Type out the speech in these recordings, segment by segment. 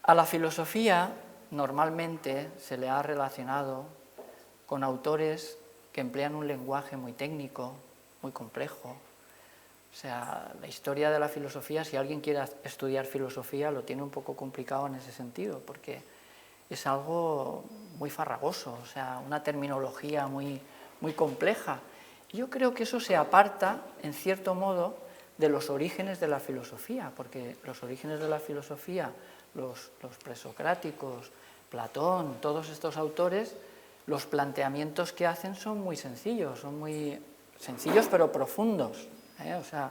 A la filosofía normalmente se le ha relacionado con autores que emplean un lenguaje muy técnico, muy complejo. O sea, la historia de la filosofía, si alguien quiere estudiar filosofía, lo tiene un poco complicado en ese sentido, porque es algo muy farragoso, o sea, una terminología muy compleja. Yo creo que eso se aparta, en cierto modo, de los orígenes de la filosofía, porque los orígenes de la filosofía, los presocráticos, Platón, todos estos autores, los planteamientos que hacen son muy sencillos pero profundos, ¿eh? O sea,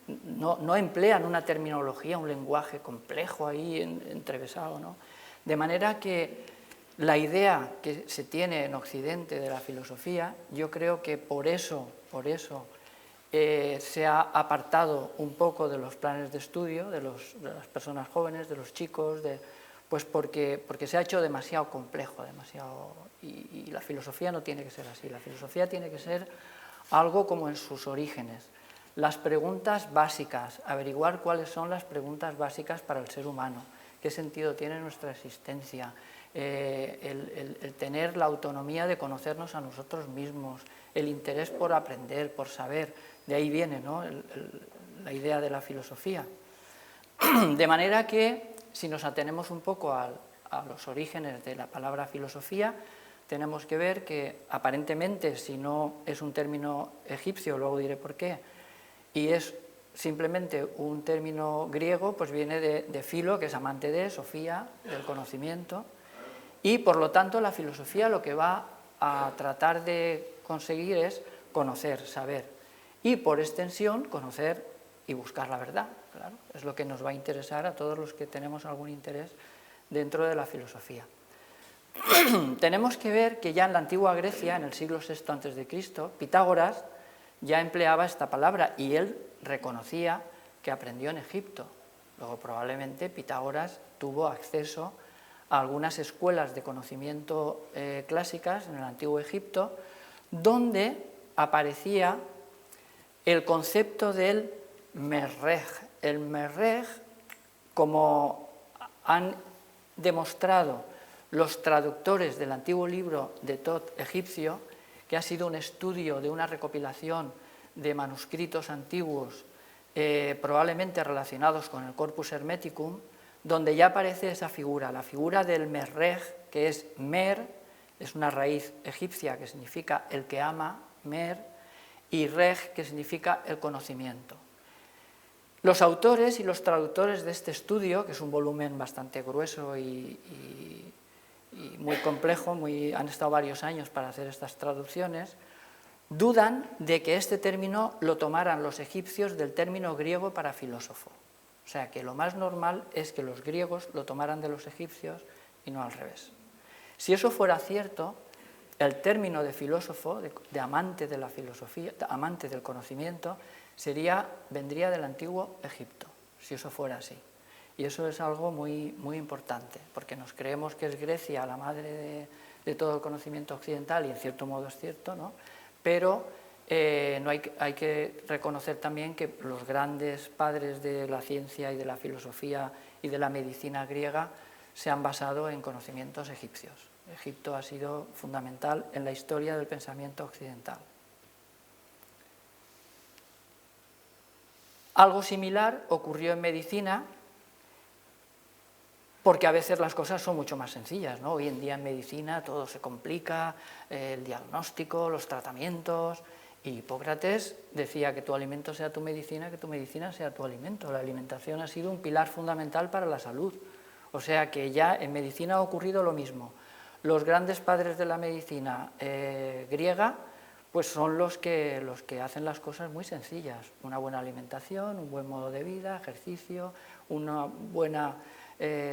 no emplean una terminología, un lenguaje complejo ahí entrevesado, ¿no? De manera que la idea que se tiene en Occidente de la filosofía, yo creo que por eso se ha apartado un poco de los planes de estudio de las personas jóvenes, de los chicos, pues porque se ha hecho demasiado complejo, y la filosofía no tiene que ser así. La filosofía tiene que ser algo como en sus orígenes. Las preguntas básicas, averiguar cuáles son las preguntas básicas para el ser humano, qué sentido tiene nuestra existencia, el tener la autonomía de conocernos a nosotros mismos, el interés por aprender, por saber, de ahí viene, ¿no?, la idea de la filosofía. De manera que, si nos atenemos un poco a los orígenes de la palabra filosofía, tenemos que ver que aparentemente, si no es un término egipcio, luego diré por qué, y es simplemente un término griego, pues viene de filo, que es amante de, sofía, del conocimiento, y por lo tanto la filosofía lo que va a tratar de conseguir es conocer, saber, y por extensión conocer y buscar la verdad, claro, es lo que nos va a interesar a todos los que tenemos algún interés dentro de la filosofía. Tenemos que ver que ya en la antigua Grecia, en el siglo VI a.C., Pitágoras ya empleaba esta palabra y él reconocía que aprendió en Egipto. Luego probablemente Pitágoras tuvo acceso a algunas escuelas de conocimiento clásicas en el antiguo Egipto, donde aparecía el concepto del merrej. El merrej, como han demostrado los traductores del antiguo libro de Tot egipcio, que ha sido un estudio de una recopilación de manuscritos antiguos, probablemente relacionados con el Corpus Hermeticum, donde ya aparece esa figura, la figura del merrej, que es mer, es una raíz egipcia que significa el que ama, mer, y rej, que significa el conocimiento. Los autores y los traductores de este estudio, que es un volumen bastante grueso y muy complejo, han estado varios años para hacer estas traducciones, dudan de que este término lo tomaran los egipcios del término griego para filósofo. O sea que lo más normal es que los griegos lo tomaran de los egipcios y no al revés. Si eso fuera cierto, el término de filósofo, de amante de la filosofía, de amante del conocimiento, vendría del antiguo Egipto, si eso fuera así. Y eso es algo muy importante, porque nos creemos que es Grecia la madre de todo el conocimiento occidental, y en cierto modo es cierto, ¿no? Pero hay que reconocer también que los grandes padres de la ciencia y de la filosofía y de la medicina griega se han basado en conocimientos egipcios. Egipto ha sido fundamental en la historia del pensamiento occidental. Algo similar ocurrió en medicina, porque a veces las cosas son mucho más sencillas, ¿no? Hoy en día en medicina todo se complica, el diagnóstico, los tratamientos, y Hipócrates decía que tu alimento sea tu medicina, que tu medicina sea tu alimento. La alimentación ha sido un pilar fundamental para la salud, o sea que ya en medicina ha ocurrido lo mismo. Los grandes padres de la medicina griega pues son los que hacen las cosas muy sencillas, una buena alimentación, un buen modo de vida, ejercicio, una buena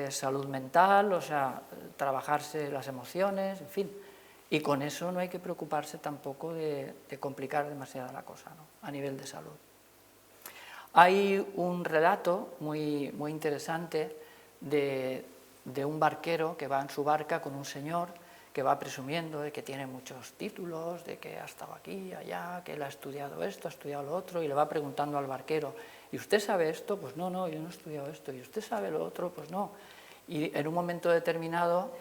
salud mental, o sea, trabajarse las emociones, en fin. Y con eso no hay que preocuparse tampoco de complicar demasiado la cosa, ¿no?, a nivel de salud. Hay un relato muy interesante de un barquero que va en su barca con un señor que va presumiendo de que tiene muchos títulos, de que ha estado aquí, allá, que él ha estudiado esto, ha estudiado lo otro, y le va preguntando al barquero, ¿y usted sabe esto? Pues no, yo no he estudiado esto. ¿Y usted sabe lo otro? Pues no. y en un momento determinado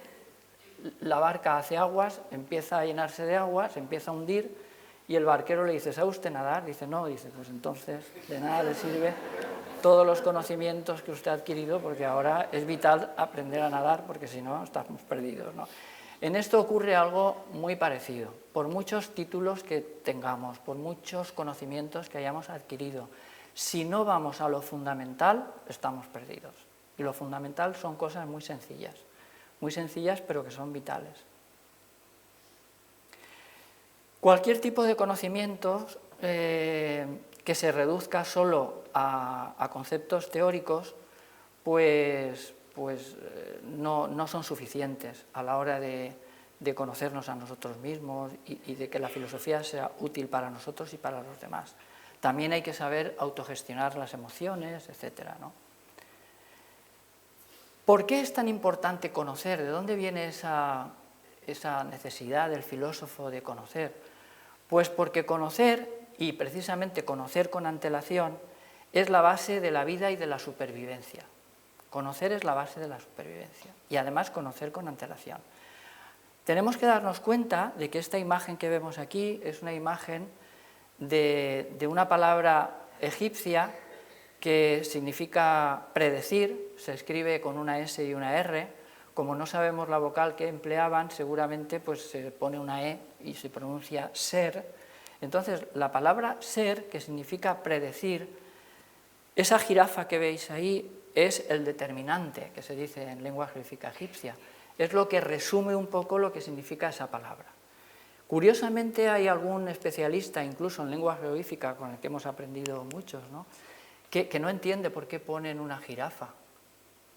la barca hace aguas, empieza a llenarse de agua, se empieza a hundir, y el barquero le dice, ¿sabe usted nadar? Dice, no, dice, pues entonces de nada le sirve todos los conocimientos que usted ha adquirido, porque ahora es vital aprender a nadar, porque si no estamos perdidos, ¿no? En esto ocurre algo muy parecido. Por muchos títulos que tengamos, por muchos conocimientos que hayamos adquirido, si no vamos a lo fundamental, estamos perdidos. Y lo fundamental son cosas muy sencillas, pero que son vitales. Cualquier tipo de conocimientos que se reduzca solo a conceptos teóricos, pues no son suficientes a la hora de conocernos a nosotros mismos y de que la filosofía sea útil para nosotros y para los demás. También hay que saber autogestionar las emociones, etcétera, ¿no? ¿Por qué es tan importante conocer? ¿De dónde viene esa necesidad del filósofo de conocer? Pues porque conocer, y precisamente conocer con antelación, es la base de la vida y de la supervivencia. Conocer es la base de la supervivencia, y además conocer con antelación. Tenemos que darnos cuenta de que esta imagen que vemos aquí es una imagen de una palabra egipcia que significa predecir, se escribe con una S y una R. Como no sabemos la vocal que empleaban, seguramente pues se pone una E y se pronuncia ser. Entonces, la palabra ser, que significa predecir, esa jirafa que veis ahí es el determinante, que se dice en lengua jeroglífica egipcia. Es lo que resume un poco lo que significa esa palabra. Curiosamente hay algún especialista, incluso en lengua jeroglífica, con el que hemos aprendido muchos, ¿no?, que no entiende por qué ponen una jirafa.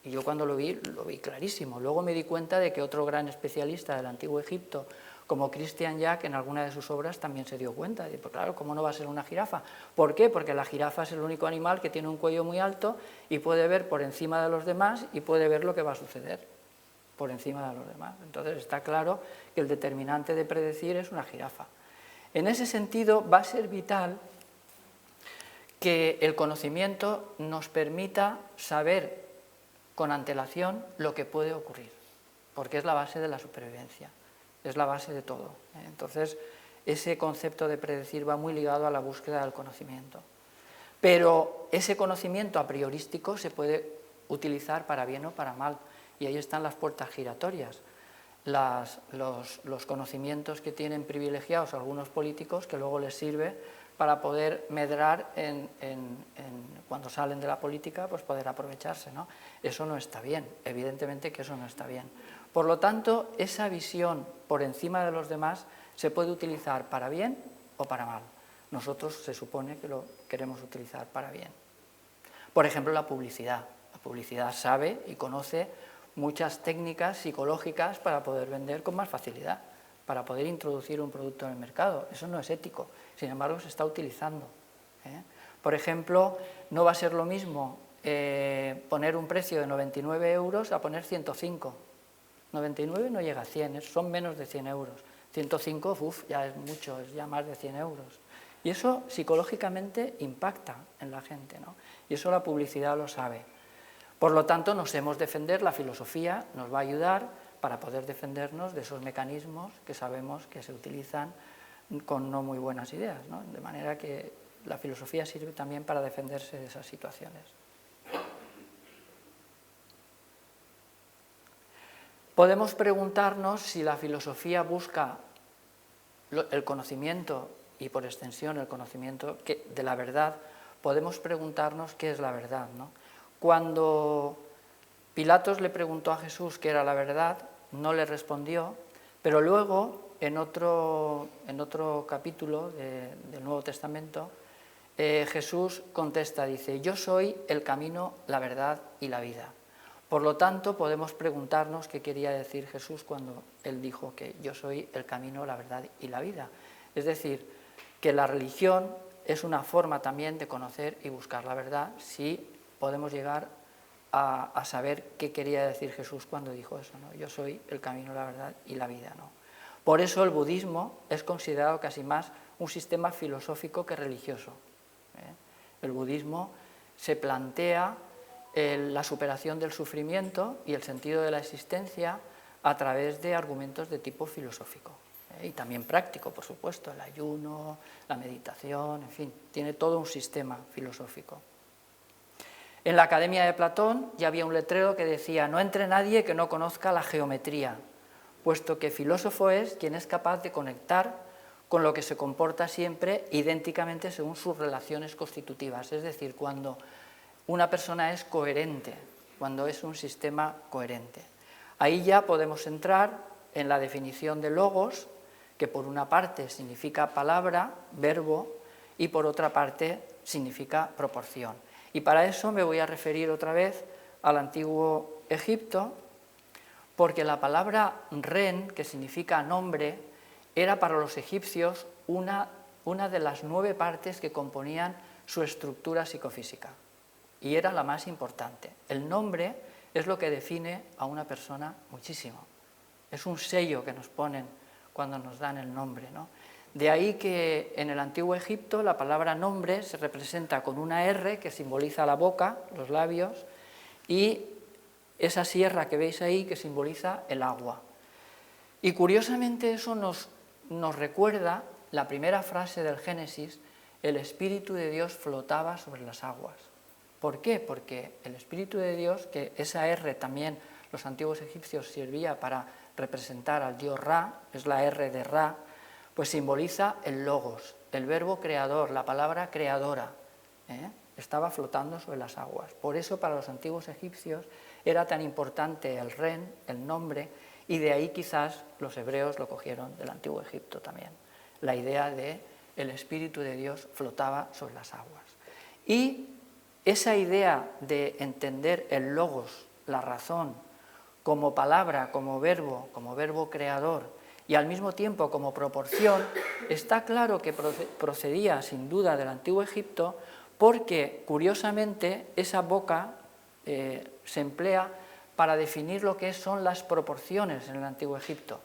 Y yo cuando lo vi clarísimo. Luego me di cuenta de que otro gran especialista del Antiguo Egipto, como Christian Jack, en alguna de sus obras también se dio cuenta. Y pues claro, ¿cómo no va a ser una jirafa? ¿Por qué? Porque la jirafa es el único animal que tiene un cuello muy alto y puede ver por encima de los demás y puede ver lo que va a suceder por encima de los demás. Entonces está claro que el determinante de predecir es una jirafa. En ese sentido va a ser vital que el conocimiento nos permita saber con antelación lo que puede ocurrir, porque es la base de la supervivencia, es la base de todo. Entonces, ese concepto de predecir va muy ligado a la búsqueda del conocimiento. Pero ese conocimiento a priorístico se puede utilizar para bien o para mal, y ahí están las puertas giratorias, los conocimientos que tienen privilegiados algunos políticos que luego les sirve para poder medrar cuando salen de la política, pues poder aprovecharse, ¿no? Eso no está bien, evidentemente que eso no está bien. Por lo tanto, esa visión por encima de los demás se puede utilizar para bien o para mal. Nosotros se supone que lo queremos utilizar para bien. Por ejemplo, la publicidad. La publicidad sabe y conoce muchas técnicas psicológicas para poder vender con más facilidad, para poder introducir un producto en el mercado. Eso no es ético, sin embargo se está utilizando. Por ejemplo, no va a ser lo mismo poner un precio de 99 euros a poner 105. 99 no llega a 100, son menos de 100 euros. 105, ya es mucho, es ya más de 100 euros. Y eso psicológicamente impacta en la gente, ¿no? Y eso la publicidad lo sabe. Por lo tanto, nos hemos de defender, la filosofía nos va a ayudar para poder defendernos de esos mecanismos que sabemos que se utilizan con no muy buenas ideas, ¿no? De manera que la filosofía sirve también para defenderse de esas situaciones. Podemos preguntarnos si la filosofía busca el conocimiento y por extensión el conocimiento de la verdad. Podemos preguntarnos qué es la verdad, ¿no? Cuando Pilatos le preguntó a Jesús qué era la verdad, no le respondió, pero luego en otro capítulo del Nuevo Testamento Jesús contesta, dice, yo soy el camino, la verdad y la vida. Por lo tanto, podemos preguntarnos qué quería decir Jesús cuando él dijo que yo soy el camino, la verdad y la vida. Es decir, que la religión es una forma también de conocer y buscar la verdad, si podemos llegar a saber qué quería decir Jesús cuando dijo eso, ¿no? Yo soy el camino, la verdad y la vida, ¿no? Por eso el budismo es considerado casi más un sistema filosófico que religioso. El budismo se plantea la superación del sufrimiento y el sentido de la existencia a través de argumentos de tipo filosófico, y también práctico, por supuesto, el ayuno, la meditación, en fin, tiene todo un sistema filosófico. En la Academia de Platón ya había un letrero que decía: no entre nadie que no conozca la geometría, puesto que filósofo es quien es capaz de conectar con lo que se comporta siempre idénticamente según sus relaciones constitutivas, es decir, cuando una persona es coherente, cuando es un sistema coherente. Ahí ya podemos entrar en la definición de logos, que por una parte significa palabra, verbo, y por otra parte significa proporción. Y para eso me voy a referir otra vez al antiguo Egipto, porque la palabra ren, que significa nombre, era para los egipcios una de las 9 partes que componían su estructura psicofísica, y era la más importante. El nombre es lo que define a una persona muchísimo, es un sello que nos ponen cuando nos dan el nombre, ¿no? De ahí que en el antiguo Egipto la palabra nombre se representa con una R que simboliza la boca, los labios, y esa sierra que veis ahí que simboliza el agua. Y curiosamente eso nos recuerda la primera frase del Génesis: el Espíritu de Dios flotaba sobre las aguas. ¿Por qué? Porque el Espíritu de Dios, que esa R también los antiguos egipcios servía para representar al dios Ra, es la R de Ra, pues simboliza el logos, el verbo creador, la palabra creadora, estaba flotando sobre las aguas. Por eso para los antiguos egipcios era tan importante el ren, el nombre, y de ahí quizás los hebreos lo cogieron del antiguo Egipto también, la idea de el Espíritu de Dios flotaba sobre las aguas. Y esa idea de entender el logos, la razón, como palabra, como verbo creador, y al mismo tiempo como proporción, está claro que procedía sin duda del antiguo Egipto, porque curiosamente esa boca se emplea para definir lo que son las proporciones en el antiguo Egipto.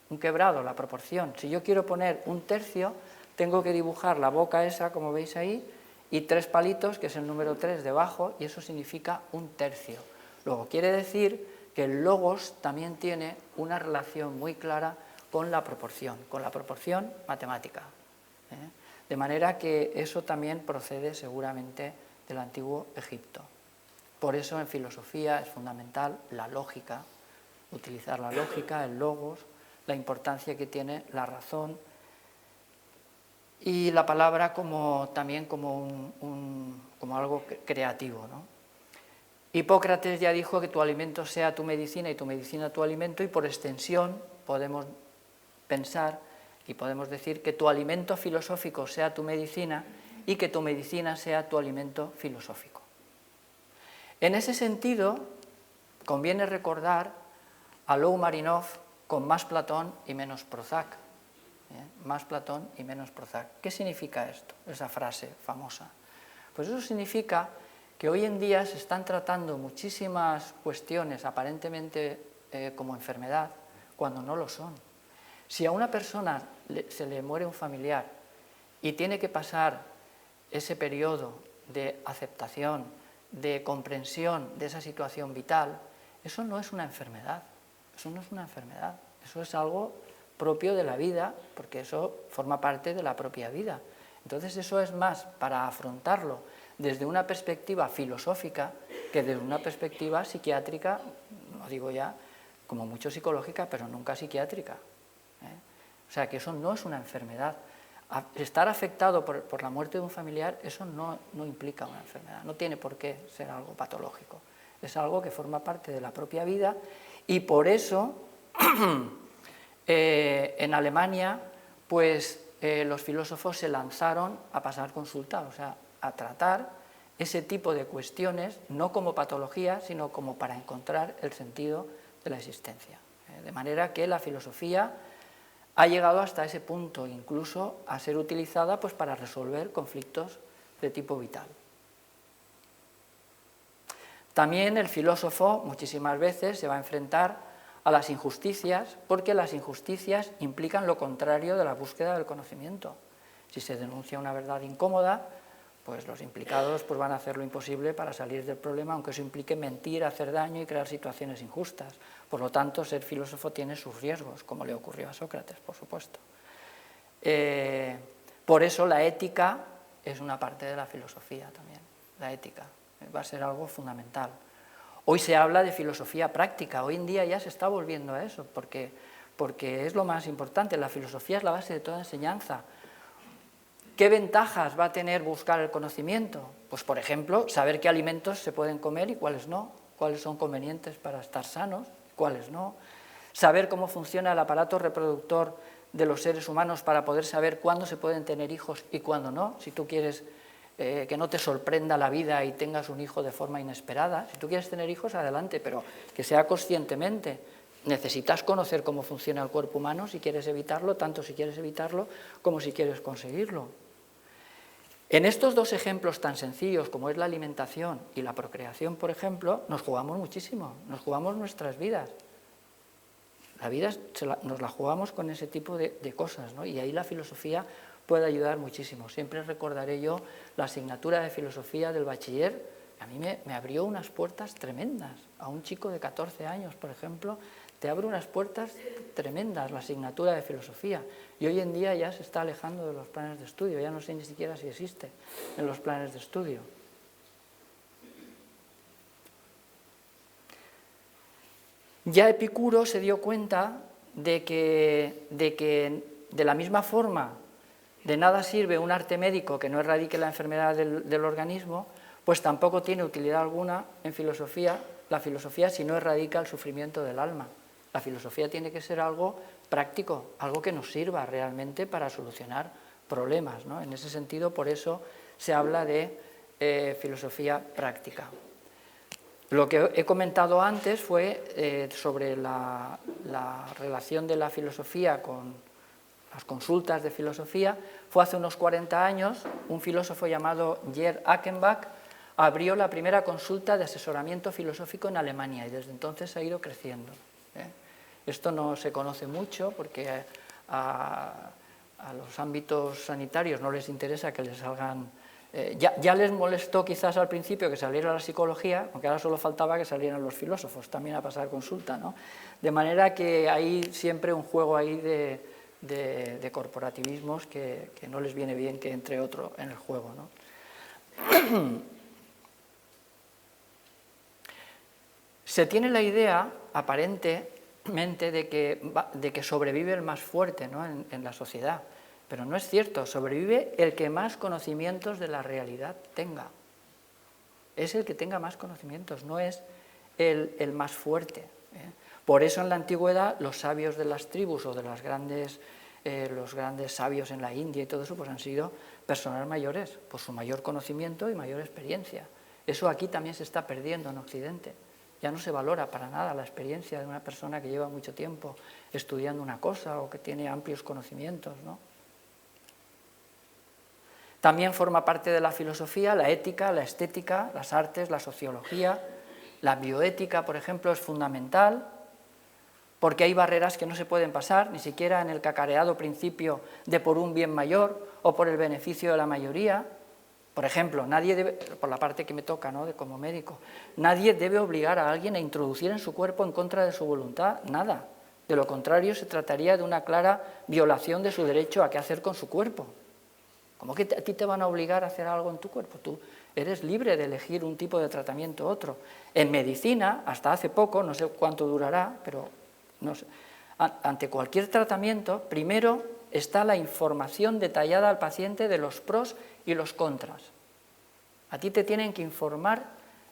Un quebrado, la proporción. Si yo quiero poner un tercio, tengo que dibujar la boca esa, como veis ahí, y 3 palitos, que es el número 3 debajo, y eso significa un tercio. Luego quiere decir que el logos también tiene una relación muy clara con la proporción matemática. De manera que eso también procede seguramente del antiguo Egipto. Por eso en filosofía es fundamental la lógica, utilizar la lógica, el logos, la importancia que tiene la razón y la palabra también como algo creativo, ¿no? Hipócrates ya dijo que tu alimento sea tu medicina y tu medicina tu alimento, y por extensión podemos pensar y podemos decir que tu alimento filosófico sea tu medicina y que tu medicina sea tu alimento filosófico. En ese sentido, conviene recordar a Lou Marinov con Más Platón y menos Prozac. Más Platón y menos Prozac. ¿Qué significa esto, esa frase famosa? Pues eso significa que hoy en día se están tratando muchísimas cuestiones aparentemente como enfermedad, cuando no lo son. Si a una persona se le muere un familiar y tiene que pasar ese periodo de aceptación, de comprensión de esa situación vital, eso no es una enfermedad, eso es algo propio de la vida, porque eso forma parte de la propia vida. Entonces eso es más para afrontarlo desde una perspectiva filosófica que desde una perspectiva psiquiátrica, no digo ya, como mucho psicológica, pero nunca psiquiátrica. O sea que eso no es una enfermedad. Estar afectado por la muerte de un familiar, eso no implica una enfermedad, no tiene por qué ser algo patológico. Es algo que forma parte de la propia vida, y por eso en Alemania pues los filósofos se lanzaron a pasar consulta, o sea, a tratar ese tipo de cuestiones, no como patología, sino como para encontrar el sentido de la existencia. De manera que la filosofía ha llegado hasta ese punto, incluso a ser utilizada pues, para resolver conflictos de tipo vital. También el filósofo muchísimas veces se va a enfrentar a las injusticias, porque las injusticias implican lo contrario de la búsqueda del conocimiento. Si se denuncia una verdad incómoda, pues los implicados pues van a hacer lo imposible para salir del problema, aunque eso implique mentir, hacer daño y crear situaciones injustas. Por lo tanto, ser filósofo tiene sus riesgos, como le ocurrió a Sócrates, por supuesto. Por eso la ética es una parte de la filosofía también, la ética, va a ser algo fundamental. Hoy se habla de filosofía práctica, hoy en día ya se está volviendo a eso, porque es lo más importante, la filosofía es la base de toda enseñanza. ¿Qué ventajas va a tener buscar el conocimiento? Pues, por ejemplo, saber qué alimentos se pueden comer y cuáles no, cuáles son convenientes para estar sanos, cuáles no. Saber cómo funciona el aparato reproductor de los seres humanos para poder saber cuándo se pueden tener hijos y cuándo no. Si tú quieres que no te sorprenda la vida y tengas un hijo de forma inesperada, si tú quieres tener hijos, adelante, pero que sea conscientemente. Necesitas conocer cómo funciona el cuerpo humano si quieres evitarlo, tanto si quieres evitarlo como si quieres conseguirlo. En estos dos ejemplos tan sencillos como es la alimentación y la procreación, por ejemplo, nos jugamos muchísimo, nos jugamos nuestras vidas. La vida nos la jugamos con ese tipo de cosas, ¿no? Y ahí la filosofía puede ayudar muchísimo. Siempre recordaré yo la asignatura de filosofía del bachiller, a mí me abrió unas puertas tremendas. A un chico de 14 años, por ejemplo, te abre unas puertas tremendas la asignatura de filosofía. Y hoy en día ya se está alejando de los planes de estudio, ya no sé ni siquiera si existe en los planes de estudio. Ya Epicuro se dio cuenta de que de la misma forma de nada sirve un arte médico que no erradique la enfermedad del organismo, pues tampoco tiene utilidad alguna en filosofía, la filosofía, si no erradica el sufrimiento del alma. La filosofía tiene que ser algo práctico, algo que nos sirva realmente para solucionar problemas, ¿no? En ese sentido, por eso se habla de filosofía práctica. Lo que he comentado antes fue sobre la relación de la filosofía con las consultas de filosofía. Fue hace unos 40 años, un filósofo llamado Gerd Achenbach abrió la primera consulta de asesoramiento filosófico en Alemania y desde entonces ha ido creciendo. Esto no se conoce mucho porque a los ámbitos sanitarios no les interesa que les salgan... Ya les molestó quizás al principio que saliera la psicología, aunque ahora solo faltaba que salieran los filósofos también a pasar consulta, ¿no? De manera que hay siempre un juego ahí de corporativismos que no les viene bien que entre otro en el juego, ¿no? Se tiene la idea, aparentemente, de que sobrevive el más fuerte, ¿no? en la sociedad. Pero no es cierto, sobrevive el que más conocimientos de la realidad tenga. Es el que tenga más conocimientos, no es el más fuerte. Por eso en la antigüedad los sabios de las tribus o de los grandes sabios en la India y todo eso pues han sido personas mayores, por su mayor conocimiento y mayor experiencia. Eso aquí también se está perdiendo en Occidente. Ya no se valora para nada la experiencia de una persona que lleva mucho tiempo estudiando una cosa o que tiene amplios conocimientos, ¿no? También forma parte de la filosofía la ética, la estética, las artes, la sociología. La bioética, por ejemplo, es fundamental porque hay barreras que no se pueden pasar, ni siquiera en el cacareado principio de por un bien mayor o por el beneficio de la mayoría. Por ejemplo, nadie debe, por la parte que me toca, ¿no?, de como médico, nadie debe obligar a alguien a introducir en su cuerpo en contra de su voluntad nada. De lo contrario, se trataría de una clara violación de su derecho a qué hacer con su cuerpo. ¿Cómo que a ti te van a obligar a hacer algo en tu cuerpo? Tú eres libre de elegir un tipo de tratamiento u otro. En medicina, hasta hace poco, no sé cuánto durará, pero no sé, ante cualquier tratamiento, primero está la información detallada al paciente de los pros y los contras. A ti te tienen que informar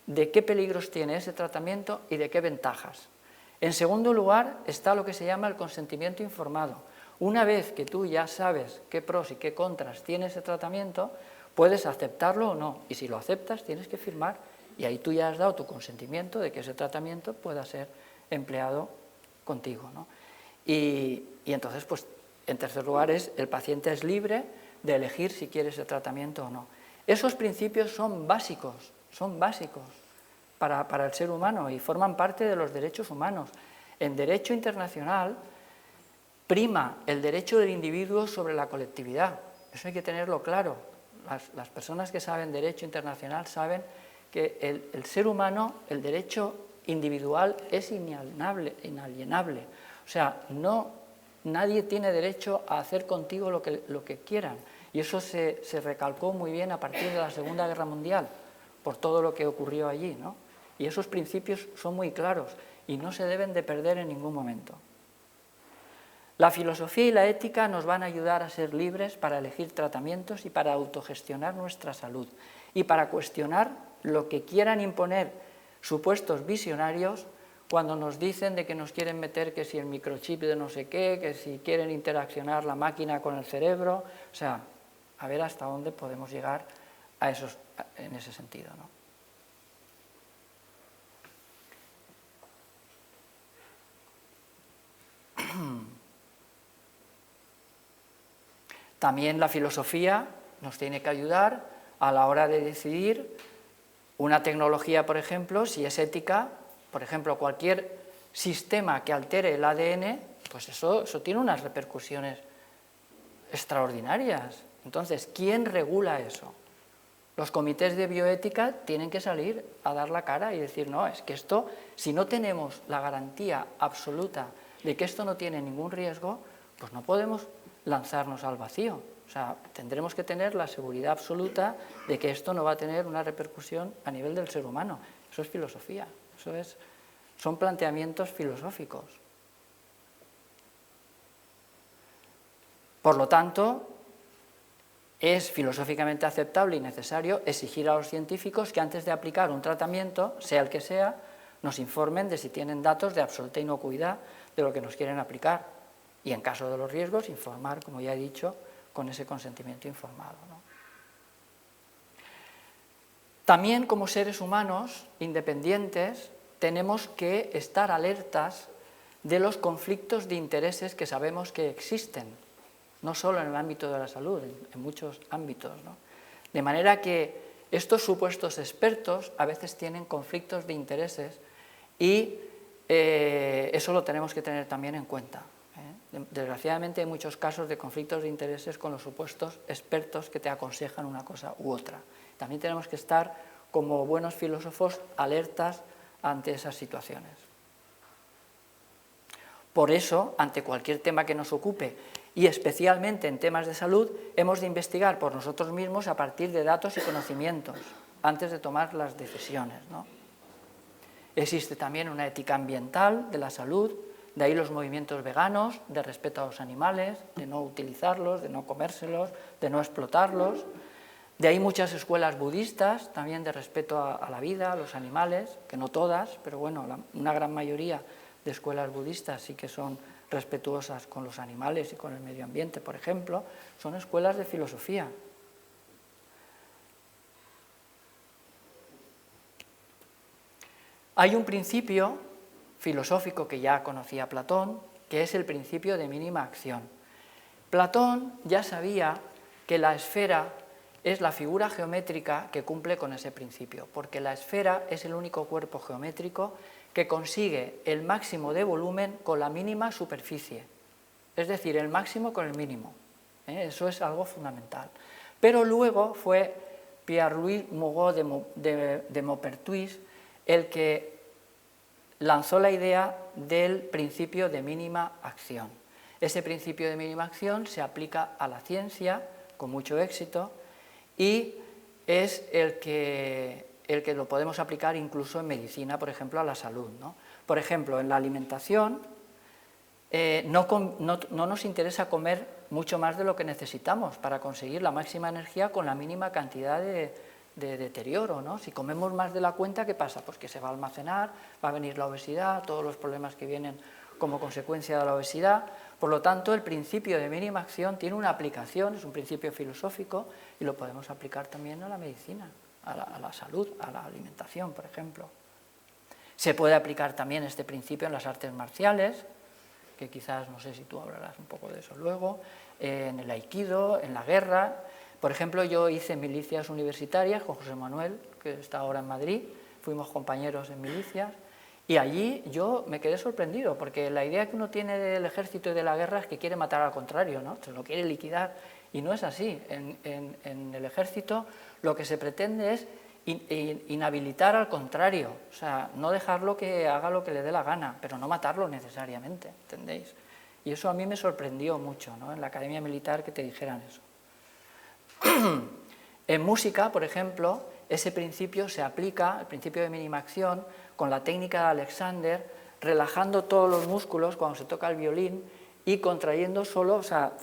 de qué peligros tiene ese tratamiento y de qué ventajas. En segundo lugar está lo que se llama el consentimiento informado. Una vez que tú ya sabes qué pros y qué contras tiene ese tratamiento, puedes aceptarlo o no, y si lo aceptas tienes que firmar, y ahí tú ya has dado tu consentimiento de que ese tratamiento pueda ser empleado contigo, ¿no? Y entonces, pues, en tercer lugar, el paciente es libre de elegir si quiere ese tratamiento o no. Esos principios son básicos para el ser humano y forman parte de los derechos humanos. En derecho internacional prima el derecho del individuo sobre la colectividad, eso hay que tenerlo claro. las personas que saben derecho internacional saben que el ser humano, el derecho individual es inalienable. O sea, nadie tiene derecho a hacer contigo lo que quieran. Y eso se recalcó muy bien a partir de la Segunda Guerra Mundial, por todo lo que ocurrió allí, ¿no? Y esos principios son muy claros y no se deben de perder en ningún momento. La filosofía y la ética nos van a ayudar a ser libres para elegir tratamientos y para autogestionar nuestra salud y para cuestionar lo que quieran imponer supuestos visionarios cuando nos dicen de que nos quieren meter que si el microchip de no sé qué, que si quieren interaccionar la máquina con el cerebro, o sea, a ver hasta dónde podemos llegar en ese sentido, ¿no? También la filosofía nos tiene que ayudar a la hora de decidir una tecnología, por ejemplo, si es ética, por ejemplo, cualquier sistema que altere el ADN, pues eso tiene unas repercusiones extraordinarias. Entonces, ¿quién regula eso? Los comités de bioética tienen que salir a dar la cara y decir, no, es que esto, si no tenemos la garantía absoluta de que esto no tiene ningún riesgo, pues no podemos lanzarnos al vacío. O sea, tendremos que tener la seguridad absoluta de que esto no va a tener una repercusión a nivel del ser humano. Eso es filosofía, son planteamientos filosóficos. Por lo tanto, es filosóficamente aceptable y necesario exigir a los científicos que antes de aplicar un tratamiento, sea el que sea, nos informen de si tienen datos de absoluta inocuidad de lo que nos quieren aplicar. Y en caso de los riesgos, informar, como ya he dicho, con ese consentimiento informado, ¿no? También como seres humanos independientes tenemos que estar alertas de los conflictos de intereses que sabemos que existen, no solo en el ámbito de la salud, en muchos ámbitos, ¿no? De manera que estos supuestos expertos a veces tienen conflictos de intereses y eso lo tenemos que tener también en cuenta. Desgraciadamente hay muchos casos de conflictos de intereses con los supuestos expertos que te aconsejan una cosa u otra. También tenemos que estar, como buenos filósofos, alertas ante esas situaciones. Por eso, ante cualquier tema que nos ocupe, y especialmente en temas de salud, hemos de investigar por nosotros mismos a partir de datos y conocimientos, antes de tomar las decisiones, ¿no? Existe también una ética ambiental de la salud, de ahí los movimientos veganos, de respeto a los animales, de no utilizarlos, de no comérselos, de no explotarlos. De ahí muchas escuelas budistas, también de respeto a la vida, a los animales, que no todas, pero bueno, una gran mayoría de escuelas budistas sí que son respetuosas con los animales y con el medio ambiente, por ejemplo, son escuelas de filosofía. Hay un principio filosófico que ya conocía Platón, que es el principio de mínima acción. Platón ya sabía que la esfera es la figura geométrica que cumple con ese principio, porque la esfera es el único cuerpo geométrico que consigue el máximo de volumen con la mínima superficie, es decir, el máximo con el mínimo. Eso es algo fundamental. Pero luego fue Pierre-Louis Moreau de Maupertuis el que lanzó la idea del principio de mínima acción. Ese principio de mínima acción se aplica a la ciencia con mucho éxito y es el que lo podemos aplicar incluso en medicina, por ejemplo, a la salud, ¿no? Por ejemplo, en la alimentación no nos interesa comer mucho más de lo que necesitamos para conseguir la máxima energía con la mínima cantidad de deterioro, ¿no? Si comemos más de la cuenta, ¿qué pasa? Pues que se va a almacenar, va a venir la obesidad, todos los problemas que vienen como consecuencia de la obesidad. Por lo tanto, el principio de mínima acción tiene una aplicación, es un principio filosófico y lo podemos aplicar también a la medicina, a la salud, a la alimentación, por ejemplo. Se puede aplicar también este principio en las artes marciales, que quizás, no sé si tú hablarás un poco de eso luego, en el aikido, en la guerra. Por ejemplo, yo hice milicias universitarias con José Manuel, que está ahora en Madrid, fuimos compañeros en milicias, Y allí yo me quedé sorprendido, porque la idea que uno tiene del ejército y de la guerra es que quiere matar al contrario, ¿no? Se lo quiere liquidar, y no es así. En el ejército lo que se pretende es inhabilitar al contrario, o sea, no dejarlo que haga lo que le dé la gana, pero no matarlo necesariamente, ¿entendéis? Y eso a mí me sorprendió mucho, ¿no? En la academia militar que te dijeran eso. En música, por ejemplo, ese principio se aplica, el principio de mínima acción, con la técnica de Alexander, relajando todos los músculos cuando se toca el violín y contrayendo solo, o sea,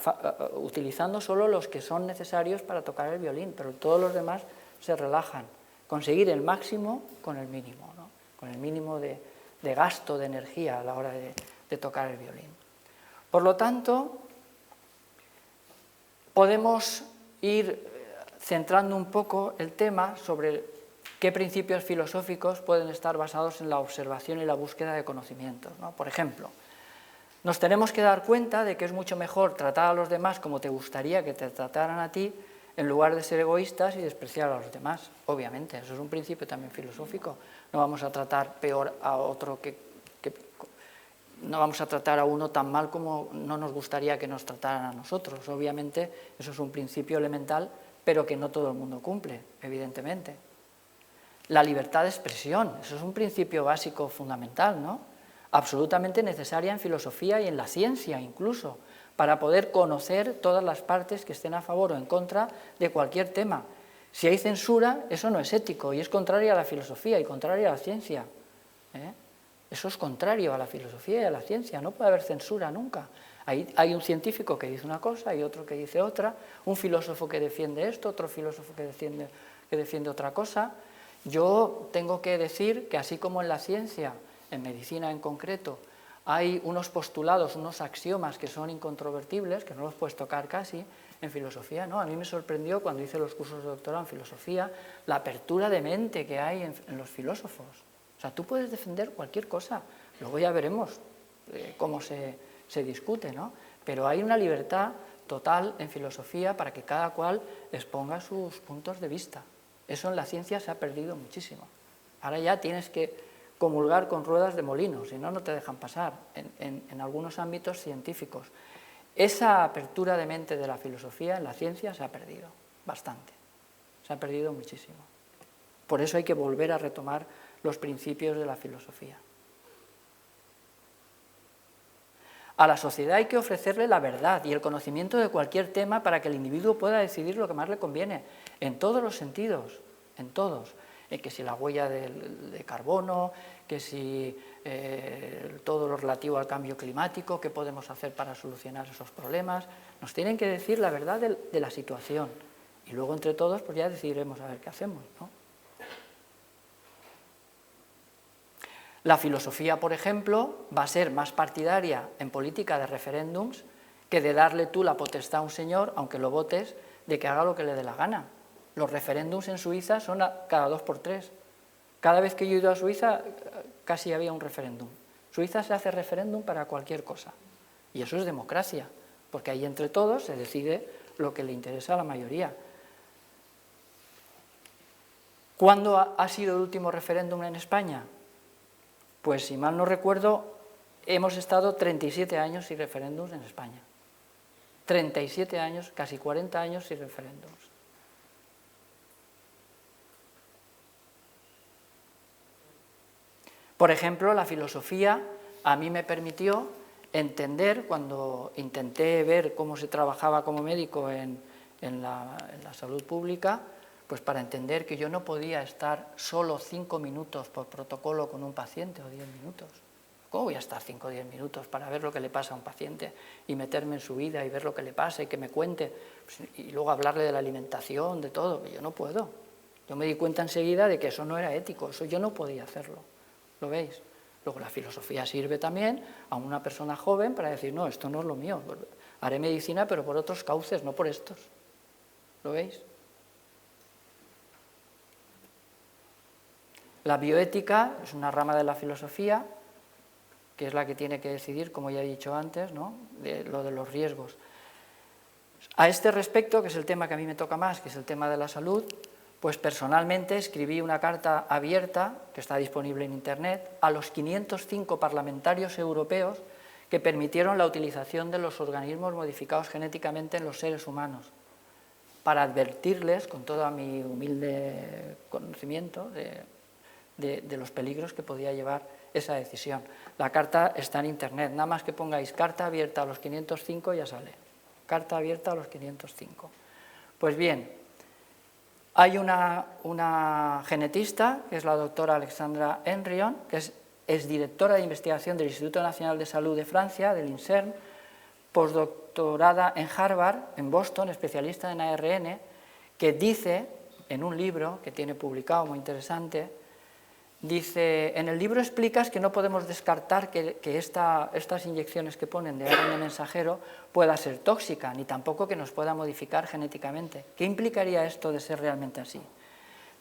utilizando solo los que son necesarios para tocar el violín, pero todos los demás se relajan. Conseguir el máximo con el mínimo, ¿no? Con el mínimo de gasto de energía a la hora de tocar el violín. Por lo tanto, podemos ir centrando un poco el tema sobre qué principios filosóficos pueden estar basados en la observación y la búsqueda de conocimientos, ¿no? Por ejemplo, nos tenemos que dar cuenta de que es mucho mejor tratar a los demás como te gustaría que te trataran a ti, en lugar de ser egoístas y despreciar a los demás. Obviamente, eso es un principio también filosófico. No vamos a tratar peor a otro no vamos a tratar a uno tan mal como no nos gustaría que nos trataran a nosotros. Obviamente, eso es un principio elemental, pero que no todo el mundo cumple, evidentemente. La libertad de expresión, eso es un principio básico fundamental, ¿no? Absolutamente necesaria en filosofía y en la ciencia incluso, para poder conocer todas las partes que estén a favor o en contra de cualquier tema. Si hay censura, eso no es ético y es contrario a la filosofía y contrario a la ciencia, ¿eh? Eso es contrario a la filosofía y a la ciencia, no puede haber censura nunca. Hay un científico que dice una cosa y otro que dice otra, un filósofo que defiende esto, otro filósofo que defiende otra cosa. Yo tengo que decir que así como en la ciencia, en medicina en concreto, hay unos postulados, unos axiomas que son incontrovertibles, que no los puedes tocar casi, en filosofía, ¿no? A mí me sorprendió cuando hice los cursos de doctorado en filosofía la apertura de mente que hay en los filósofos. O sea, tú puedes defender cualquier cosa, luego ya veremos cómo se discute, ¿no? Pero hay una libertad total en filosofía para que cada cual exponga sus puntos de vista. Eso en la ciencia se ha perdido muchísimo. Ahora ya tienes que comulgar con ruedas de molino, si no, no te dejan pasar en algunos ámbitos científicos. Esa apertura de mente de la filosofía en la ciencia se ha perdido bastante, se ha perdido muchísimo. Por eso hay que volver a retomar los principios de la filosofía. A la sociedad hay que ofrecerle la verdad y el conocimiento de cualquier tema para que el individuo pueda decidir lo que más le conviene, en todos los sentidos, en todos. Que si la huella de carbono, que si todo lo relativo al cambio climático, qué podemos hacer para solucionar esos problemas. Nos tienen que decir la verdad de la situación y luego entre todos pues ya decidiremos a ver qué hacemos, ¿no? La filosofía, por ejemplo, va a ser más partidaria en política de referéndums que de darle tú la potestad a un señor, aunque lo votes, de que haga lo que le dé la gana. Los referéndums en Suiza son cada 2 por 3. Cada vez que yo he ido a Suiza casi había un referéndum. Suiza se hace referéndum para cualquier cosa. Y eso es democracia, porque ahí entre todos se decide lo que le interesa a la mayoría. ¿Cuándo ha sido el último referéndum en España? Pues si mal no recuerdo, hemos estado 37 años sin referéndums en España. 37 años, casi 40 años sin referéndums. Por ejemplo, la filosofía a mí me permitió entender, cuando intenté ver cómo se trabajaba como médico en la salud pública, pues para entender que yo no podía estar solo 5 minutos por protocolo con un paciente o 10 minutos. ¿Cómo voy a estar 5 o 10 minutos para ver lo que le pasa a un paciente y meterme en su vida y ver lo que le pasa y que me cuente? Pues, y luego hablarle de la alimentación, de todo. Yo no puedo. Yo me di cuenta enseguida de que eso no era ético, eso yo no podía hacerlo. ¿Lo veis? Luego la filosofía sirve también a una persona joven para decir, no, esto no es lo mío, haré medicina pero por otros cauces, no por estos. ¿Lo veis? La bioética es una rama de la filosofía que es la que tiene que decidir, como ya he dicho antes, ¿no? Lo de los riesgos. A este respecto, que es el tema que a mí me toca más, que es el tema de la salud, Pues personalmente escribí una carta abierta, que está disponible en Internet, a los 505 parlamentarios europeos que permitieron la utilización de los organismos modificados genéticamente en los seres humanos, para advertirles, con todo mi humilde conocimiento, de los peligros que podía llevar esa decisión. La carta está en Internet, nada más que pongáis carta abierta a los 505 ya sale. Carta abierta a los 505. Pues bien, hay una genetista, que es la doctora Alexandra Henrion, que es directora de investigación del Instituto Nacional de Salud de Francia, del INSERM, postdoctorada en Harvard, en Boston, especialista en ARN, que dice, en un libro que tiene publicado muy interesante, dice, en el libro explicas que no podemos descartar que estas inyecciones que ponen de ARN mensajero pueda ser tóxica, ni tampoco que nos pueda modificar genéticamente. ¿Qué implicaría esto de ser realmente así?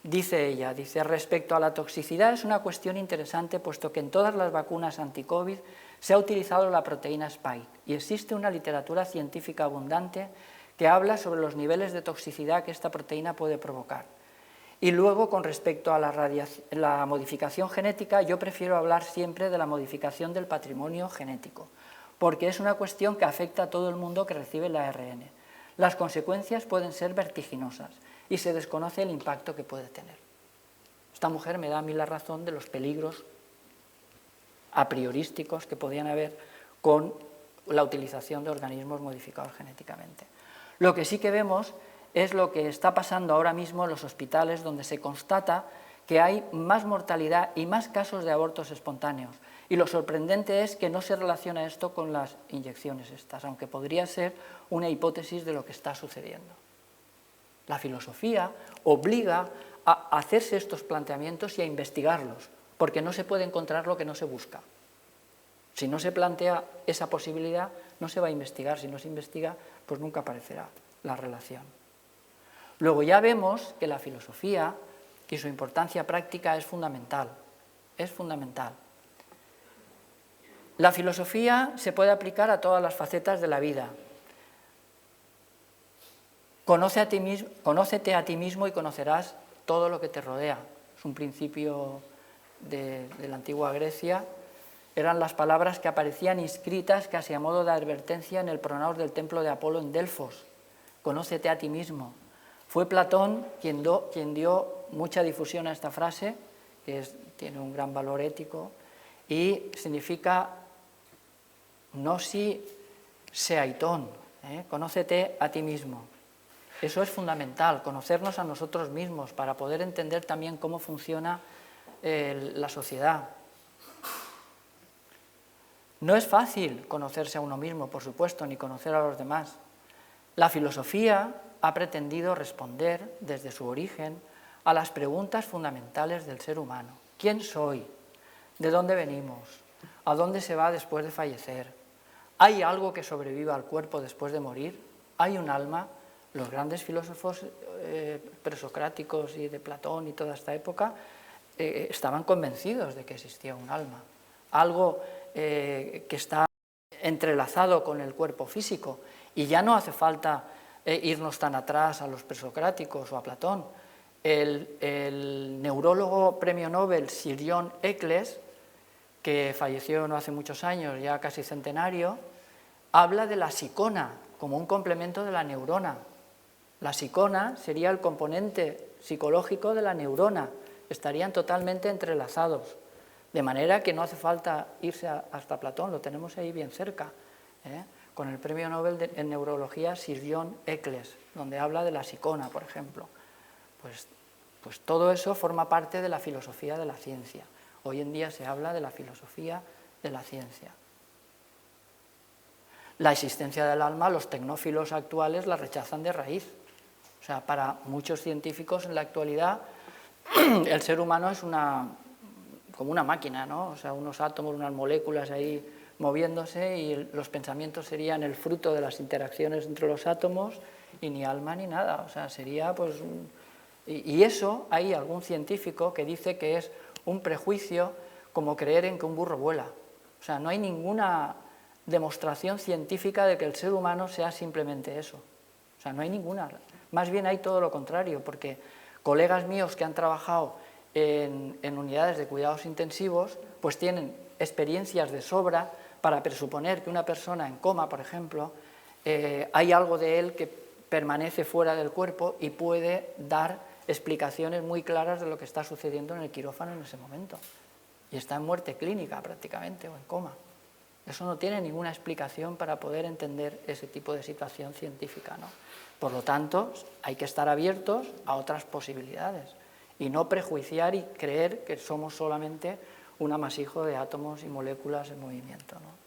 Dice ella, respecto a la toxicidad es una cuestión interesante puesto que en todas las vacunas anti-COVID se ha utilizado la proteína Spike y existe una literatura científica abundante que habla sobre los niveles de toxicidad que esta proteína puede provocar. Y luego, con respecto a la modificación genética, yo prefiero hablar siempre de la modificación del patrimonio genético, porque es una cuestión que afecta a todo el mundo que recibe el ARN. Las consecuencias pueden ser vertiginosas y se desconoce el impacto que puede tener. Esta mujer me da a mí la razón de los peligros a priorísticos que podían haber con la utilización de organismos modificados genéticamente. Lo que sí que vemos es lo que está pasando ahora mismo en los hospitales, donde se constata que hay más mortalidad y más casos de abortos espontáneos. Y lo sorprendente es que no se relaciona esto con las inyecciones estas, aunque podría ser una hipótesis de lo que está sucediendo. La filosofía obliga a hacerse estos planteamientos y a investigarlos, porque no se puede encontrar lo que no se busca. Si no se plantea esa posibilidad, no se va a investigar. Si no se investiga, pues nunca aparecerá la relación. Luego ya vemos que la filosofía y su importancia práctica es fundamental. Es fundamental. La filosofía se puede aplicar a todas las facetas de la vida. Conócete a ti mismo y conocerás todo lo que te rodea. Es un principio de la antigua Grecia. Eran las palabras que aparecían inscritas casi a modo de advertencia en el pronaos del templo de Apolo en Delfos. Conócete a ti mismo. Fue Platón quien dio mucha difusión a esta frase, que tiene un gran valor ético, y significa gnosi seaiton, conócete a ti mismo. Eso es fundamental, conocernos a nosotros mismos para poder entender también cómo funciona la sociedad. No es fácil conocerse a uno mismo, por supuesto, ni conocer a los demás. La filosofía ha pretendido responder desde su origen a las preguntas fundamentales del ser humano. ¿Quién soy? ¿De dónde venimos? ¿A dónde se va después de fallecer? ¿Hay algo que sobreviva al cuerpo después de morir? ¿Hay un alma? Los grandes filósofos presocráticos y de Platón y toda esta época estaban convencidos de que existía un alma, algo que está entrelazado con el cuerpo físico, y ya no hace falta irnos tan atrás a los presocráticos o a Platón. El neurólogo premio Nobel Sir John Eccles, que falleció no hace muchos años, ya casi centenario, habla de la psicona como un complemento de la neurona. La psicona sería el componente psicológico de la neurona, estarían totalmente entrelazados, de manera que no hace falta irse hasta Platón, lo tenemos ahí bien cerca, con el premio Nobel en neurología Sir John Eccles, donde habla de la psicona, por ejemplo. Pues todo eso forma parte de la filosofía de la ciencia. Hoy en día se habla de la filosofía de la ciencia. La existencia del alma, los tecnófilos actuales la rechazan de raíz. O sea, para muchos científicos en la actualidad el ser humano es como una máquina, ¿no? O sea, unos átomos, unas moléculas ahí moviéndose, y los pensamientos serían el fruto de las interacciones entre los átomos, y ni alma ni nada. O sea, sería pues... Y eso, hay algún científico que dice que es un prejuicio como creer en que un burro vuela. O sea, no hay ninguna demostración científica de que el ser humano sea simplemente eso. O sea, no hay ninguna. Más bien hay todo lo contrario, porque Colegas míos que han trabajado en unidades de cuidados intensivos, pues tienen experiencias de sobra para presuponer que una persona en coma, por ejemplo, hay algo de él que permanece fuera del cuerpo y puede dar explicaciones muy claras de lo que está sucediendo en el quirófano en ese momento. Y está en muerte clínica prácticamente, o en coma. Eso no tiene ninguna explicación para poder entender ese tipo de situación científica, ¿no? Por lo tanto, hay que estar abiertos a otras posibilidades y no prejuiciar y creer que somos solamente un amasijo de átomos y moléculas en movimiento, ¿no?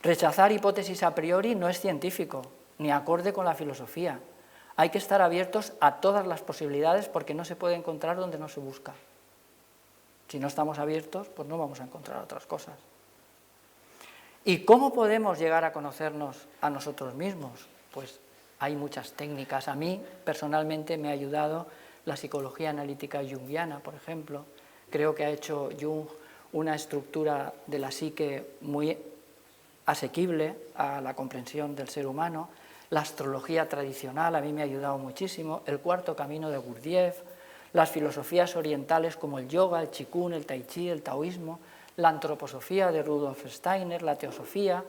Rechazar hipótesis a priori no es científico, ni acorde con la filosofía. Hay que estar abiertos a todas las posibilidades porque no se puede encontrar donde no se busca. Si no estamos abiertos, pues no vamos a encontrar otras cosas. ¿Y cómo podemos llegar a conocernos a nosotros mismos? Pues hay muchas técnicas. A mí, personalmente, me ha ayudado la psicología analítica junguiana, por ejemplo. Creo que ha hecho Jung una estructura de la psique muy asequible a la comprensión del ser humano. La astrología tradicional a mí me ha ayudado muchísimo. El cuarto camino de Gurdjieff, las filosofías orientales como el yoga, el qigong, el tai chi, el taoísmo, la antroposofía de Rudolf Steiner, la teosofía,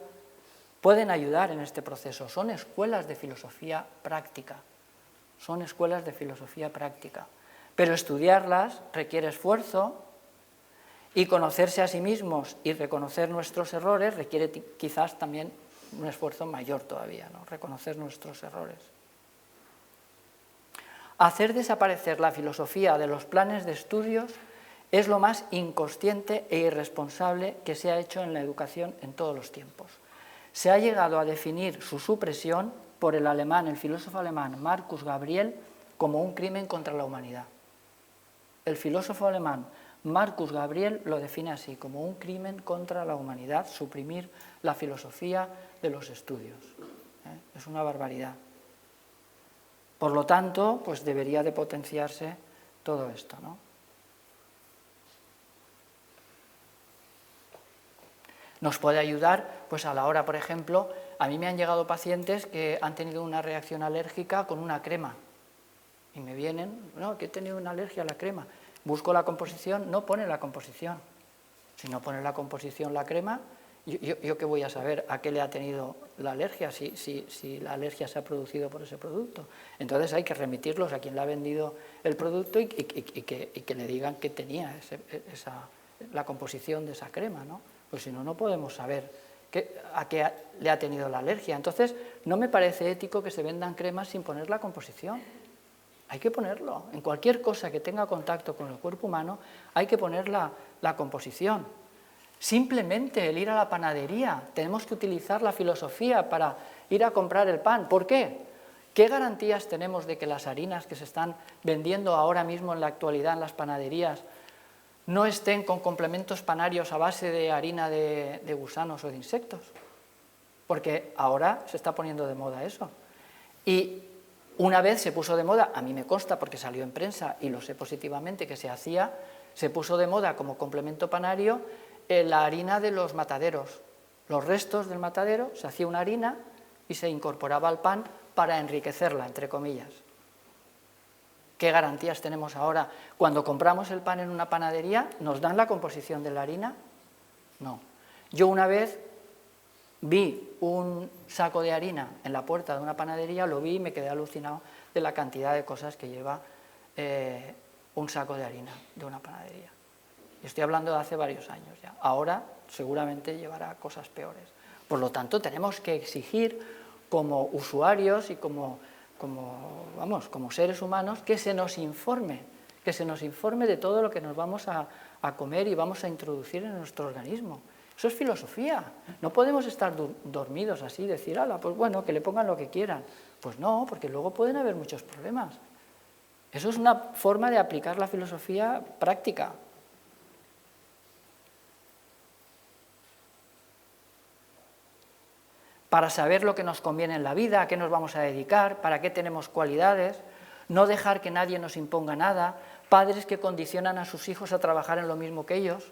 pueden ayudar en este proceso. Son escuelas de filosofía práctica. Son escuelas de filosofía práctica. Pero estudiarlas requiere esfuerzo y conocerse a sí mismos y reconocer nuestros errores requiere quizás también un esfuerzo mayor todavía, ¿no? Reconocer nuestros errores. Hacer desaparecer la filosofía de los planes de estudios es lo más inconsciente e irresponsable que se ha hecho en la educación en todos los tiempos. Se ha llegado a definir su supresión por el filósofo alemán Marcus Gabriel, como un crimen contra la humanidad. El filósofo alemán Marcus Gabriel lo define así, como un crimen contra la humanidad, suprimir la filosofía de los estudios. Es una barbaridad. Por lo tanto, pues debería de potenciarse todo esto, ¿no? Nos puede ayudar, pues a la hora, por ejemplo, a mí me han llegado pacientes que han tenido una reacción alérgica con una crema. Y me vienen, no, que he tenido una alergia a la crema. Busco la composición, no pone la composición. Si no pone la composición la crema, ¿yo qué voy a saber a qué le ha tenido la alergia, si la alergia se ha producido por ese producto? Entonces hay que remitirlos a quien le ha vendido el producto y que le digan qué tenía la composición de esa crema, ¿no? Pues si no, no podemos saber a qué le ha tenido la alergia. Entonces, no me parece ético que se vendan cremas sin poner la composición. Hay que ponerlo. En cualquier cosa que tenga contacto con el cuerpo humano, hay que poner la composición. Simplemente el ir a la panadería, tenemos que utilizar la filosofía para ir a comprar el pan. ¿Por qué? ¿Qué garantías tenemos de que las harinas que se están vendiendo ahora mismo en la actualidad en las panaderías no estén con complementos panarios a base de harina de gusanos o de insectos? Porque ahora se está poniendo de moda eso. Y una vez se puso de moda, a mí me consta porque salió en prensa y lo sé positivamente que se puso de moda como complemento panario la harina de los mataderos. Los restos del matadero, se hacía una harina y se incorporaba al pan para enriquecerla, entre comillas. ¿Qué garantías tenemos ahora? Cuando compramos el pan en una panadería, ¿nos dan la composición de la harina? No. Yo una vez vi un saco de harina en la puerta de una panadería, lo vi y me quedé alucinado de la cantidad de cosas que lleva un saco de harina de una panadería. Y estoy hablando de hace varios años ya. Ahora seguramente llevará cosas peores. Por lo tanto, tenemos que exigir como usuarios y como seres humanos que se nos informe de todo lo que nos vamos a comer y vamos a introducir en nuestro organismo. Eso es filosofía. No podemos estar dormidos así y decir, ala, pues bueno, que le pongan lo que quieran. Pues no, porque luego pueden haber muchos problemas. Eso es una forma de aplicar la filosofía práctica. Para saber lo que nos conviene en la vida, a qué nos vamos a dedicar, para qué tenemos cualidades, no dejar que nadie nos imponga nada, padres que condicionan a sus hijos a trabajar en lo mismo que ellos.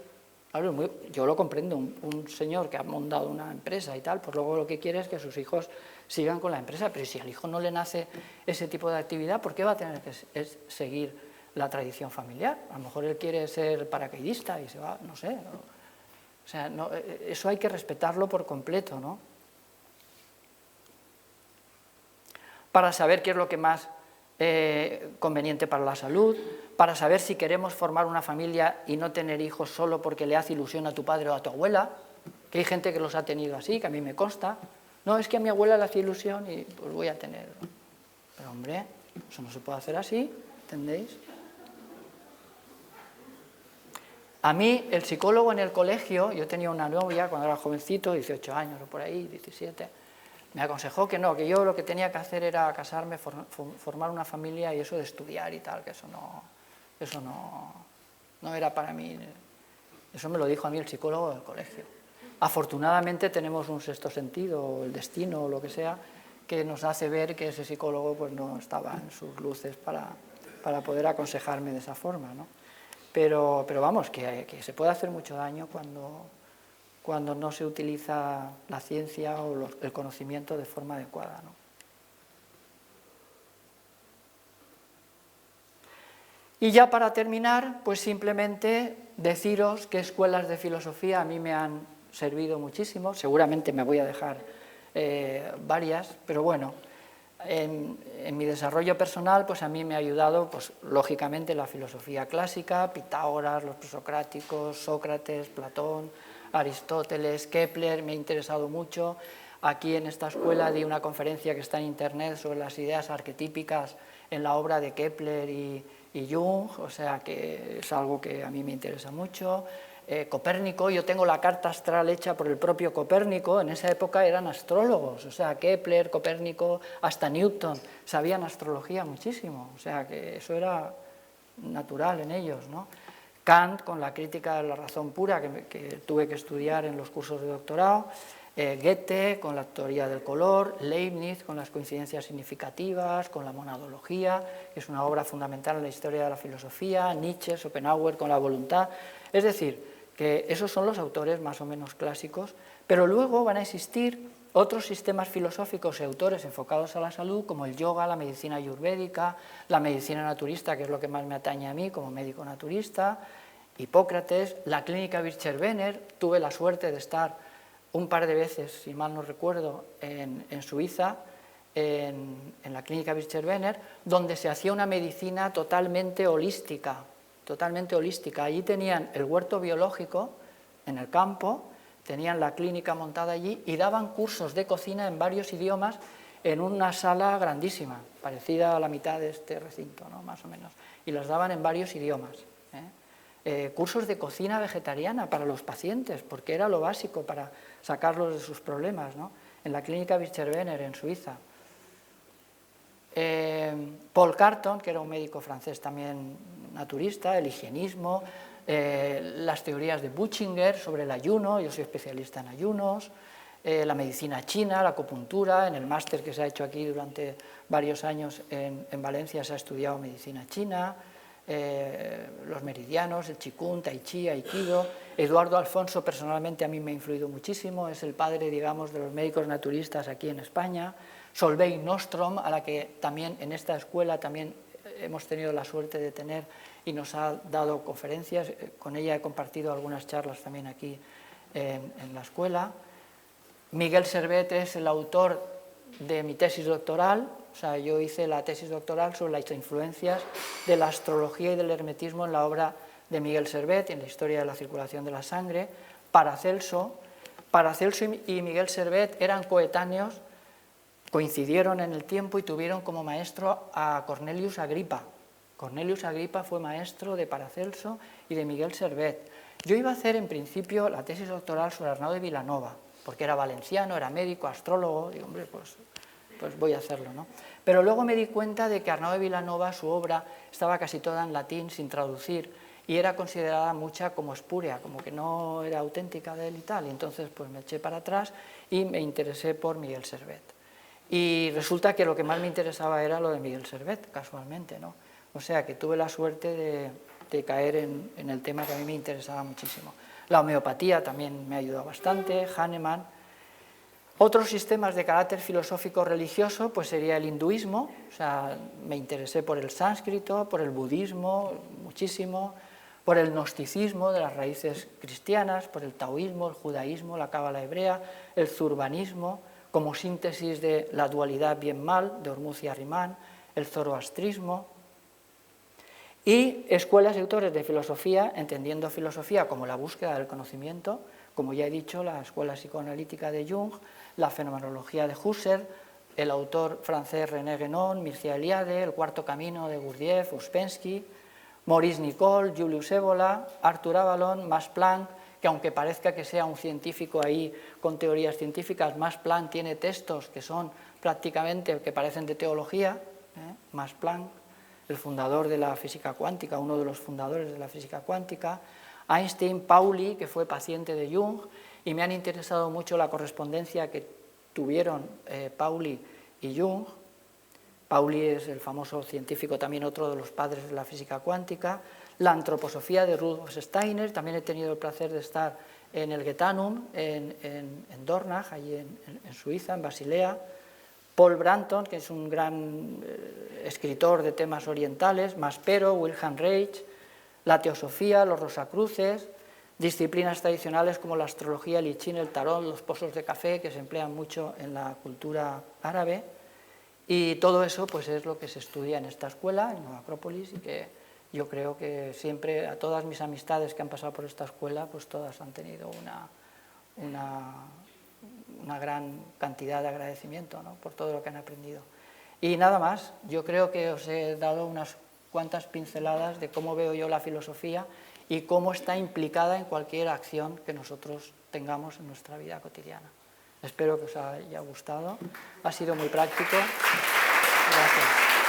Claro, yo lo comprendo, un señor que ha montado una empresa y tal, pues luego lo que quiere es que sus hijos sigan con la empresa, pero si al hijo no le nace ese tipo de actividad, ¿por qué va a tener que seguir la tradición familiar? A lo mejor él quiere ser paracaidista y se va, no sé. O sea, eso hay que respetarlo por completo, ¿no? Para saber qué es lo que más conveniente para la salud, para saber si queremos formar una familia y no tener hijos solo porque le hace ilusión a tu padre o a tu abuela, que hay gente que los ha tenido así, que a mí me consta. No, es que a mi abuela le hace ilusión y pues voy a tener. Pero hombre, eso no se puede hacer así, ¿entendéis? A mí, el psicólogo en el colegio, yo tenía una novia cuando era jovencito, 18 años o por ahí, 17, me aconsejó que no, que yo lo que tenía que hacer era casarme, formar una familia y eso de estudiar y tal, que eso no era para mí. Eso me lo dijo a mí el psicólogo del colegio. Afortunadamente tenemos un sexto sentido, o el destino, o lo que sea, que nos hace ver que ese psicólogo pues, no estaba en sus luces para poder aconsejarme de esa forma, ¿no? Pero vamos, que se puede hacer mucho daño cuando no se utiliza la ciencia o el conocimiento de forma adecuada, ¿no? Y ya para terminar, pues simplemente deciros que escuelas de filosofía a mí me han servido muchísimo, seguramente me voy a dejar varias, pero bueno, en mi desarrollo personal, pues a mí me ha ayudado, pues lógicamente, la filosofía clásica, Pitágoras, los presocráticos, Sócrates, Platón, Aristóteles, Kepler, me ha interesado mucho. Aquí en esta escuela di una conferencia que está en internet sobre las ideas arquetípicas en la obra de Kepler y Jung, o sea que es algo que a mí me interesa mucho. Copérnico, yo tengo la carta astral hecha por el propio Copérnico, en esa época eran astrólogos, o sea, Kepler, Copérnico, hasta Newton, sabían astrología muchísimo, o sea, que eso era natural en ellos, ¿no? Kant, con la crítica de la razón pura, que tuve que estudiar en los cursos de doctorado, Goethe, con la teoría del color, Leibniz, con las coincidencias significativas, con la monadología, que es una obra fundamental en la historia de la filosofía, Nietzsche, Schopenhauer, con la voluntad, es decir, que esos son los autores más o menos clásicos, pero luego van a existir otros sistemas filosóficos y autores enfocados a la salud, como el yoga, la medicina ayurvédica, la medicina naturista, que es lo que más me atañe a mí como médico naturista, Hipócrates, la clínica Bircher-Benner. Tuve la suerte de estar un par de veces, si mal no recuerdo, en Suiza, en la clínica Bircher-Benner, donde se hacía una medicina totalmente holística. Allí tenían el huerto biológico en el campo, tenían la clínica montada allí y daban cursos de cocina en varios idiomas en una sala grandísima, parecida a la mitad de este recinto, ¿no? Más o menos, y las daban en varios idiomas. Cursos de cocina vegetariana para los pacientes, porque era lo básico para sacarlos de sus problemas, ¿no? En la clínica Bircher-Benner en Suiza. Paul Carton, que era un médico francés también naturista, el higienismo, las teorías de Buchinger sobre el ayuno, yo soy especialista en ayunos, la medicina china, la acupuntura, en el máster que se ha hecho aquí durante varios años en Valencia se ha estudiado medicina china, los meridianos, el Qigong, Tai Chi, Aikido. Eduardo Alfonso personalmente a mí me ha influido muchísimo, es el padre, digamos, de los médicos naturistas aquí en España. Solveig Nostrom, a la que también en esta escuela también hemos tenido la suerte de tener y nos ha dado conferencias, con ella he compartido algunas charlas también aquí en la escuela. Miguel Servet es el autor de mi tesis doctoral, o sea, yo hice la tesis doctoral sobre las influencias de la astrología y del hermetismo en la obra de Miguel Servet, en la historia de la circulación de la sangre. Paracelso y Miguel Servet eran coetáneos, coincidieron en el tiempo y tuvieron como maestro a Cornelius Agripa. Cornelius Agripa fue maestro de Paracelso y de Miguel Servet. Yo iba a hacer en principio la tesis doctoral sobre Arnau de Vilanova, porque era valenciano, era médico, astrólogo, digo, hombre, pues voy a hacerlo, ¿no? Pero luego me di cuenta de que Arnau de Vilanova, su obra, estaba casi toda en latín, sin traducir, y era considerada mucha como espúrea, como que no era auténtica de él y tal, y entonces pues me eché para atrás y me interesé por Miguel Servet. Y resulta que lo que más me interesaba era lo de Miguel Servet, casualmente, ¿no? O sea que tuve la suerte de caer en el tema que a mí me interesaba muchísimo. La homeopatía también me ha ayudado bastante, Hahnemann. Otros sistemas de carácter filosófico-religioso pues sería el hinduismo, o sea, me interesé por el sánscrito, por el budismo, muchísimo, por el gnosticismo de las raíces cristianas, por el taoísmo, el judaísmo, la cábala hebrea, el zurbanismo, como síntesis de la dualidad bien-mal de Ormuzd y Ahriman, el zoroastrismo, y escuelas y autores de filosofía, entendiendo filosofía como la búsqueda del conocimiento, como ya he dicho, la escuela psicoanalítica de Jung, la fenomenología de Husserl, el autor francés René Guénon, Mircea Eliade, el cuarto camino de Gurdjieff, Ouspensky, Maurice Nicole, Julius Evola, Arthur Avalon, Max Planck, que aunque parezca que sea un científico ahí con teorías científicas, Max Planck tiene textos que son prácticamente, que parecen de teología, Max Planck, el fundador de la física cuántica, uno de los fundadores de la física cuántica, Einstein, Pauli, que fue paciente de Jung, y me han interesado mucho la correspondencia que tuvieron Pauli y Jung. Pauli es el famoso científico, también otro de los padres de la física cuántica, la antroposofía de Rudolf Steiner, también he tenido el placer de estar en el Goethanum, en Dornach, allí en Suiza, en Basilea, Paul Branton, que es un gran escritor de temas orientales, Maspero, Wilhelm Reich, la teosofía, los rosacruces, disciplinas tradicionales como la astrología, el I Ching, el tarot, los pozos de café, que se emplean mucho en la cultura árabe, y todo eso pues es lo que se estudia en esta escuela, en Nueva Acrópolis, y que yo creo que siempre a todas mis amistades que han pasado por esta escuela, pues todas han tenido una gran cantidad de agradecimiento, ¿no?, por todo lo que han aprendido. Y nada más, yo creo que os he dado unas cuantas pinceladas de cómo veo yo la filosofía y cómo está implicada en cualquier acción que nosotros tengamos en nuestra vida cotidiana. Espero que os haya gustado, ha sido muy práctico. Gracias.